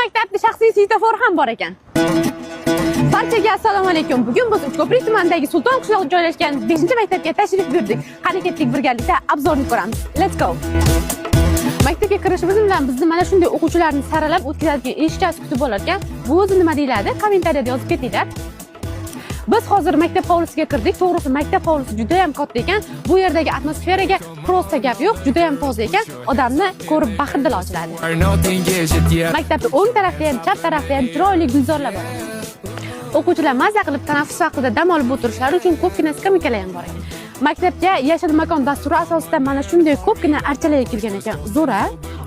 maktabda shaxsiy svetofor ham bor ekan. Barchaga assalomu alaykum. Bugun biz Uchko'prik tumanidagi Sulton qishlog'ida joylashgan 5-maktabga tashrif buyurdik. Qani ketdik birgalikda obzorni ko'ramiz. Let's go. Maktabga kirishimiz bilan bizni mana shunday o'quvchilarni saralab o'tkazadigan eshikchasi kutib olar ekan. Bu o'zi nima deyiladi? Kommentariyada yozib ketinglar. Biz hozir maktab hovlisiga kirdik. To'g'risi maktab hovlisi juda ham katta ekan. Bu yerdagi atmosferaga prosta gap yo'q, juda ham toza ekan. Odamni ko'rib bahrdil ochiladi. Maktabning o'ng tarafida ham, chap tarafida ham chiroyli gulzorlar bor. O'quvchilar mazza qilib tanaffus vaqtida dam olib o'tirishlari uchun ko'pgina skameykalar ham bor ekan. Maktabga yashil makon dasturi asosida mana shunday ko'pgina archalar ekilgan ekan. Zo'ra.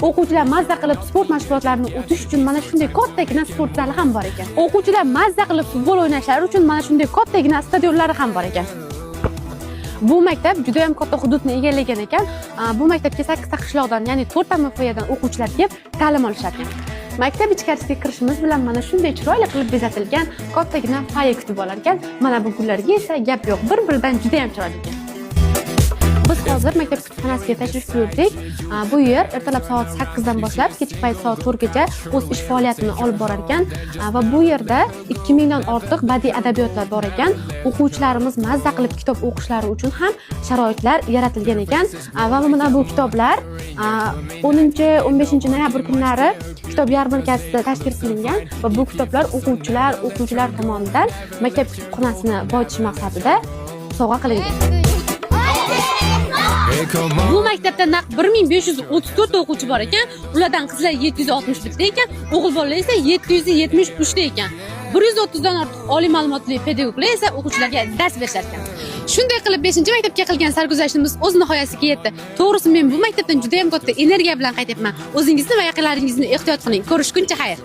O'quvchilar mazza qilib sport mashg'ulotlarini o'tish uchun mana shunday kattagina sport zali ham bor ekan. O'quvchilar mazza qilib futbol o'ynashlari uchun mana shunday kattagina stadionlari ham bor ekan. Bu maktab juda ham katta hududni egallagan ekan. Bu maktabga 8 ta qishloqdan, ya'ni 4 ta MFYdan o'quvchilar kelib ta'lim olishar ekan. Maktab ichkarisiga kirishimiz bilan mana shunday chiroyli qilib bezatilgan kattagina foyer kutib olar ekan. Mana bu gullarga esa gap yo'q, bir-biridan juda ham chiroyli ekan. Biz hozir maktab kutubxonasiga tashrif buyurdik. Bu yer ertalab soat 8 dan boshlab kechki payt soat 4 gacha o'z ish faoliyatini olib borar ekan va bu yerda 2000 dan ortiq badiiy adabiyotlar bor ekan. O'quvchilarimiz mazza qilib kitob o'qishlari uchun ham sharoitlar yaratilgan ekan va mana bu kitoblar 10-15 noyabr kunlari kitob yarmarkasida tashkil qilingan va bu kitoblar o'quvchilar tomonidan maktab kutubxonasini boyitish maqsadida sovg'a qilingan. Bu maktabda naq 1534 o'quvchi bor ekan. Ulardan qizlar 761 ta ekan, o'g'il bolalar esa 773 ta ekan. 130 dan ortiq oliy ma'lumotli pedagoglar esa o'quvchilarga dars berishar ekan. Shunday qilib 5-maktabga qilgan sarguzashtimiz o'z nihoyasiga yetdi. To'g'risi men bu maktabdan juda ham katta energiya bilan qaytyapman. O'zingizni va yaqinlaringizni ehtiyot qiling. Ko'rishguncha xayr.